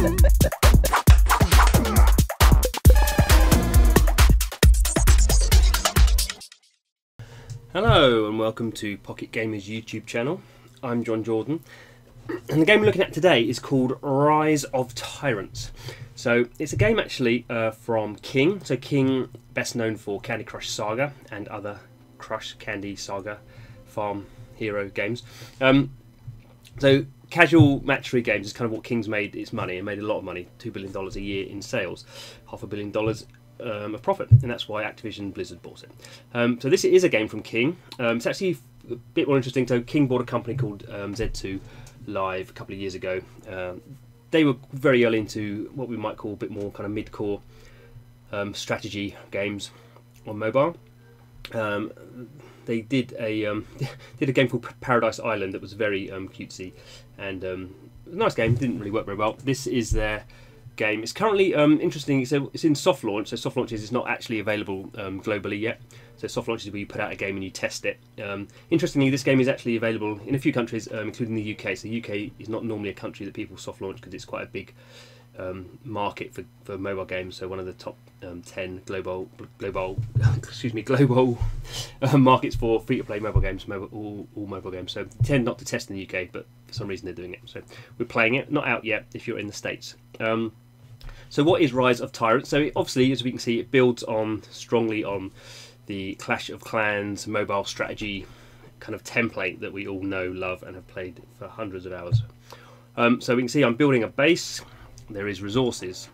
Hello and welcome to Pocket Gamer's YouTube channel. I'm Jon Jordan, and the game we're looking at today is called Rise of Tyrants. So it's a game actually from King. So King, best known for Candy Crush Saga and other Crush Candy Saga Farm Hero games. So casual match 3 games is kind of what King's made its money, and made a lot of money, $2 billion a year in sales, $500 million of profit, and that's why Activision Blizzard bought it. So this is a game from King. It's actually a bit more interesting. So King bought a company called Z2 Live a couple of years ago. They were very early into what we might call a bit more kind of mid-core strategy games on mobile. They did a game called Paradise Island that was very cutesy and a nice game. Didn't really work very well. This is their game. It's currently interesting. So it's in soft launch. So soft launch is not actually available globally yet. So soft launch is where you put out a game and you test it. Interestingly, this game is actually available in a few countries, including the UK. So the UK is not normally a country that people soft launch because it's quite a big market for mobile games. So one of the top 10 global markets for free-to-play mobile games, all mobile games. So they tend not to test in the UK, but for some reason they're doing it. So we're playing it. Not out yet if you're in the States. So what is Rise of Tyrants? So obviously, as we can see, it builds strongly on the Clash of Clans mobile strategy kind of template that we all know, love, and have played for hundreds of hours. So we can see I'm building a base. There is resources.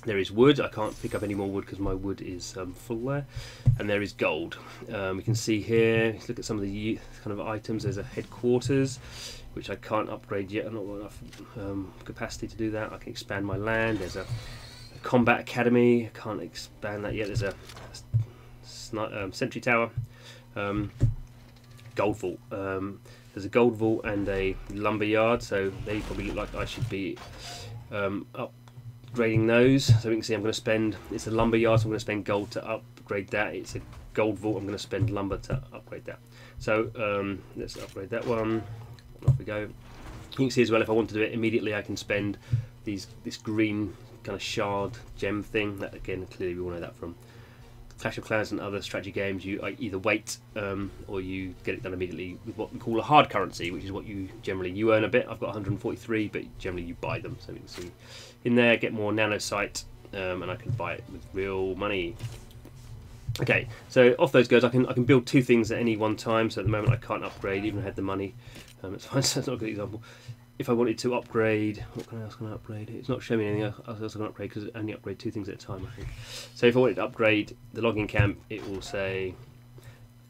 There is wood. I can't pick up any more wood because my wood is full there. And there is gold. We can see here, look at some of the kind of items. There's a headquarters, which I can't upgrade yet. I've not got enough capacity to do that. I can expand my land. There's a combat academy. I can't expand that yet. There's a sentry tower. Gold vault. There's a gold vault and a lumber yard. So they probably look like I should be upgrading those. So we can see I'm going to spend, it's a lumber yard, so I'm going to spend gold to upgrade that. It's a gold vault, I'm going to spend lumber to upgrade that. So let's upgrade that one. Off we go. You can see as well, if I want to do it immediately, I can spend this green kind of shard gem thing. That again, clearly we all know that from Clash of Clans and other strategy games. You either wait or you get it done immediately with what we call a hard currency, which is what you earn a bit. I've got 143, but generally you buy them. So we can see in there, get more nanocite, and I can buy it with real money. Okay, so off those goes. I can build 2 things at any one time. So at the moment I can't upgrade, even if I had the money. It's fine. So that's not a good example. If I wanted to upgrade, what else can I upgrade? It's not showing me anything else I can upgrade because it only upgrade 2 things at a time, I think. So if I wanted to upgrade the logging camp, it will say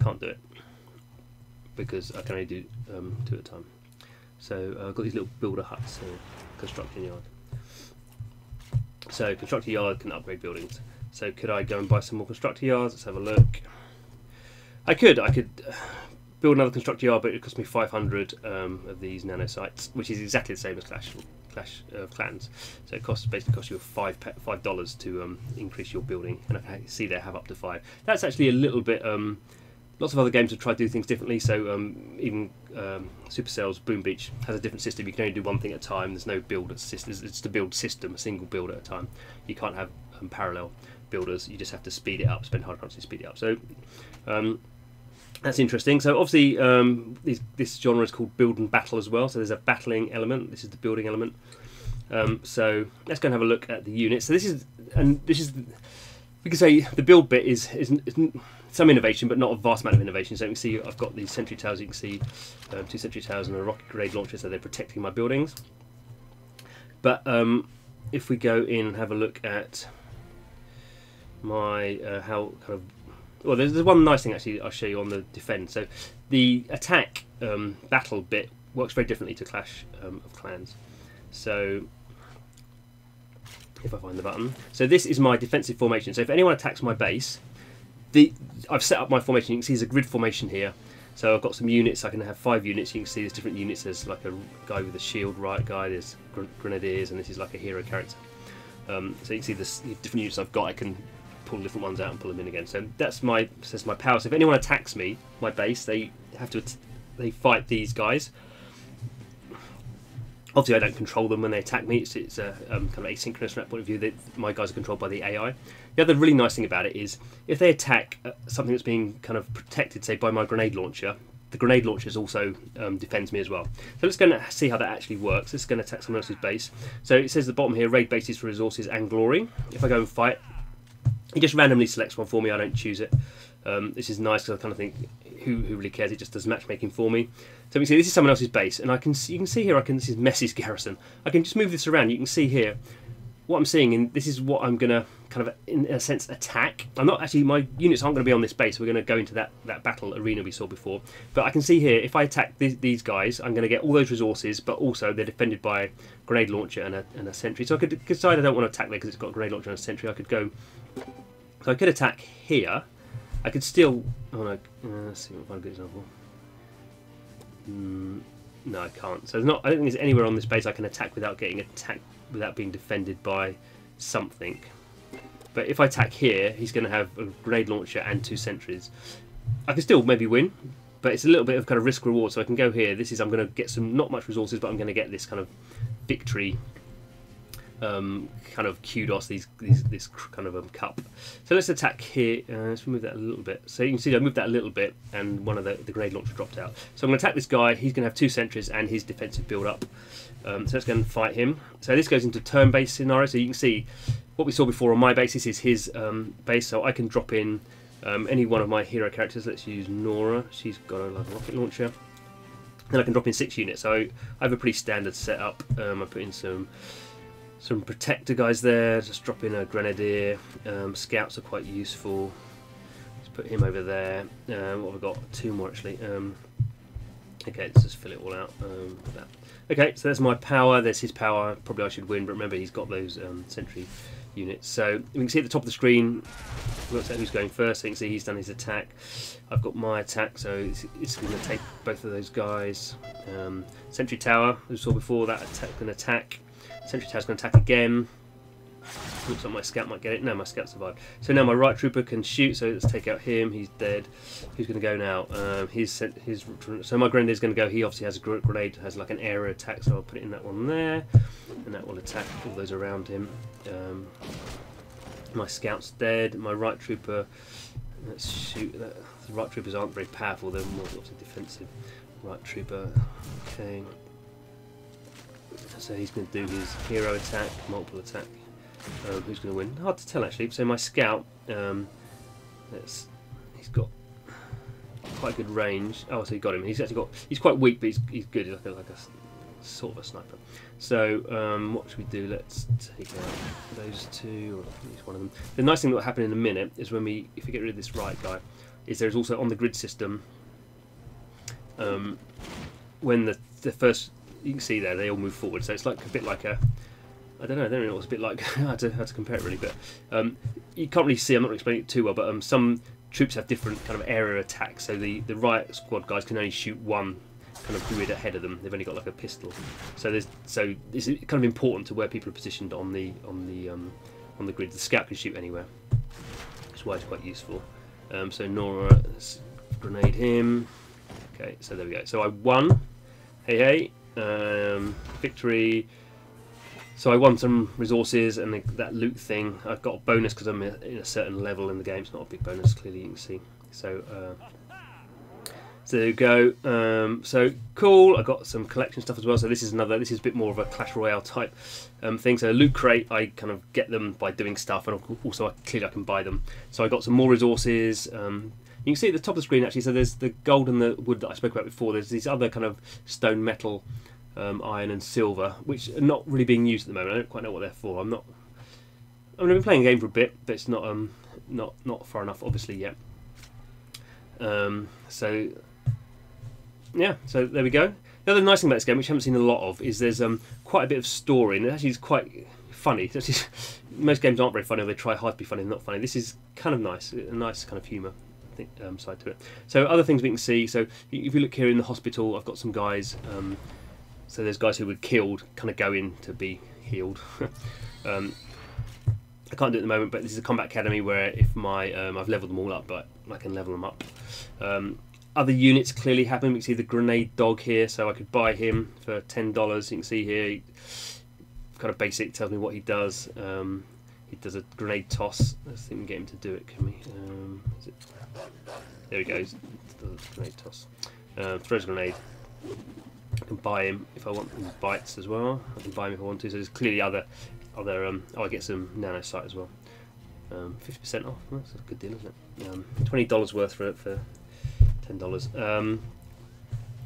can't do it because I can only do 2 at a time. So I've got these little builder huts here, construction yard. So constructor yard can upgrade buildings. So could I go and buy some more constructor yards? Let's have a look. I could build another constructor yard, but it cost me 500 of these nanocites, which is exactly the same as Clash of Clans. So it basically costs you $5 to increase your building, and I can see they have up to 5. That's actually a little bit. Lots of other games have tried to do things differently. So even Supercell's Boom Beach has a different system. You can only do one thing at a time. There's no build system. It's the build system, a single build at a time. You can't have parallel builders. You just have to speed it up, spend hard currency to speed it up. So that's interesting. So obviously this genre is called build and battle as well. So there's a battling element. This is the building element. So let's go and have a look at the units. So this is we can say the build bit is some innovation, but not a vast amount of innovation. So you can see I've got these sentry towers. You can see 2 sentry towers and a rocket grenade launcher, so they're protecting my buildings. But if we go in and have a look at my how kind of, well, there's one nice thing actually I'll show you on the defend. So the attack battle bit works very differently to Clash of Clans. So if I find the button, so this is my defensive formation. So if anyone attacks my base, I've set up my formation. You can see there's a grid formation here. So I've got some units. I can have 5 units. You can see there's different units. There's like a guy with a shield, right guy. There's grenadiers, and this is like a hero character. So you can see the different units I've got. I can pull different ones out and pull them in again. So that's my power. So if anyone attacks me, my base, they fight these guys. Obviously, I don't control them when they attack me. It's a kind of asynchronous from that point of view. That my guys are controlled by the AI. The other really nice thing about it is if they attack something that's being kind of protected, say by my grenade launcher, the grenade launcher also defends me as well. So let's go and see how that actually works. This is going to attack someone else's base. So it says at the bottom here, raid bases for resources and glory. If I go and fight, he just randomly selects one for me. I don't choose it. This is nice because I kind of think, who really cares? It just does matchmaking for me. So we can see this is someone else's base, and you can see here. This is Messi's garrison. I can just move this around. You can see here what I'm seeing, and this is what I'm gonna kind of, in a sense, attack. I'm not actually. My units aren't going to be on this base. We're going to go into that battle arena we saw before. But I can see here, if I attack these guys, I'm going to get all those resources, but also they're defended by a grenade launcher and a sentry. So I could decide I don't want to attack there because it's got a grenade launcher and a sentry. I could go. So I could attack here. I could still. Oh no. Let's see if I can find a good example. No, I can't. So there's not. I don't think there's anywhere on this base I can attack without getting attacked, without being defended by something. But if I attack here, he's going to have a grenade launcher and 2 sentries. I can still maybe win, but it's a little bit of kind of risk reward. So I can go here. This is, I'm going to get some, not much resources, but I'm going to get this kind of victory. Kind of kudos, this kind of cup. So let's attack here. Let's remove that a little bit. So you can see I moved that a little bit, and one of the grenade launcher dropped out. So I'm going to attack this guy. He's going to have 2 sentries and his defensive build up. So let's go and fight him. So this goes into turn-based scenario. So you can see what we saw before on my base. This is his base. So I can drop in any one of my hero characters. Let's use Nora. She's got a rocket launcher. Then I can drop in 6 units. So I have a pretty standard setup. I put in some protector guys there, just drop in a grenadier. Scouts are quite useful. Let's put him over there. What have we got? 2 more actually. Okay, let's just fill it all out. That. Okay, so there's my power, there's his power. Probably I should win, but remember he's got those sentry units. So we can see at the top of the screen, works out who's going first. So you can see he's done his attack. I've got my attack, so it's going to take both of those guys. Sentry tower, as we saw before, that attack can attack. Sentry tower's going to attack again. Looks like my scout might get it. No, my scout survived. So now my right trooper can shoot. So let's take out him. He's dead. Who's going to go now? So my grenadier's going to go. He obviously has a grenade. Has like an area attack. So I'll put it in that one there, and that will attack all those around him. My scout's dead. My right trooper. Let's shoot. The right troopers aren't very powerful. They're more obviously defensive. Right trooper. Okay. So he's going to do his hero attack, multiple attack. Who's going to win? Hard to tell actually. So my scout, he's got quite good range. Oh, so he got him. He's actually got. He's quite weak, but he's good. He's like a sort of a sniper. So what should we do? Let's take out those 2, or use one of them. The nice thing that will happen in a minute is if we get rid of this right guy, is there's also on the grid system. When the first. You can see there, they all move forward, so it's like a bit like a, I don't know what it's a bit like, how to compare it really, but you can't really see, I'm not explaining it too well, but some troops have different kind of area attacks, so the right squad guys can only shoot one kind of grid ahead of them, they've only got like a pistol, so it's kind of important to where people are positioned on the grid. The scout can shoot anywhere, that's why it's quite useful. So Nora, let's grenade him, okay, so there we go, so I won, hey. Victory. So I won some resources and that loot thing. I've got a bonus because I'm in a certain level in the game. It's not a big bonus, clearly you can see. So there you go. So cool. I got some collection stuff as well. So this is a bit more of a Clash Royale type thing. So loot crate, I kind of get them by doing stuff, and also clearly I can buy them. So I got some more resources. You can see at the top of the screen actually, so there's the gold and the wood that I spoke about before. There's these other kind of stone, metal, iron and silver, which are not really being used at the moment. I don't quite know what they're for. I've been playing the game for a bit, but it's not far enough obviously yet. So yeah, so there we go. The other nice thing about this game, which I haven't seen a lot of, is there's quite a bit of story, and it actually is quite funny. Most games aren't very funny, or they try hard to be funny and not funny. This is kind of nice, a nice kind of humour side to it. So other things we can see, so if you look here in the hospital, I've got some guys, so there's guys who were killed kind of go in to be healed. I can't do it at the moment, but this is a combat academy where if I've leveled them all up, but I can level them up. other units clearly happen. We can see the grenade dog here, so I could buy him for $10. You can see here, kind of basic, tells me what he does. He does a grenade toss. Let's see if we can get him to do it, can we? There he goes. Does a grenade toss. Throws a grenade. I can buy him if I want him. Bites as well. I can buy him if I want to. So there's clearly other. Oh, I get some nanocite as well. 50% off. That's a good deal, isn't it? $20 worth for $10. So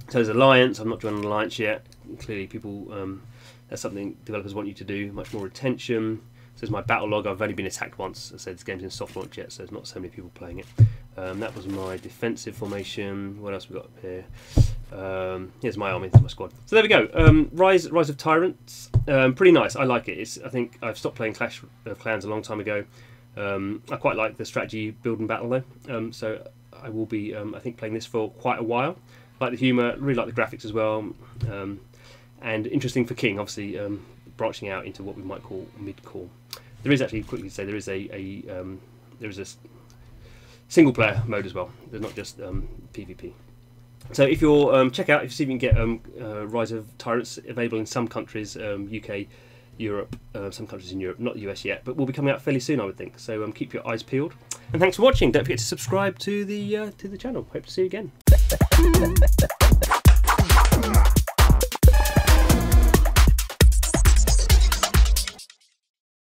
there's Alliance. I'm not joining an Alliance yet. Clearly, people. That's something developers want you to do. Much more retention. So there's my battle log. I've only been attacked once. As I said, this game's in soft launch yet, so there's not so many people playing it. That was my defensive formation. What else we got up here? Here's my army, my squad. So there we go. Rise of Tyrants. Pretty nice. I like it. I think I've stopped playing Clash of Clans a long time ago. I quite like the strategy build and battle though. So I will be, I think, playing this for quite a while. Like the humour, really like the graphics as well. And interesting for King, obviously, branching out into what we might call mid-core. There is actually, quickly to say, there is a single player mode as well. There's not just PvP. So if you're check out, if you see if you can get Rise of Tyrants available in some countries, UK, Europe, some countries in Europe, not the US yet, but will be coming out fairly soon, I would think. So keep your eyes peeled. And thanks for watching. Don't forget to subscribe to the channel. Hope to see you again.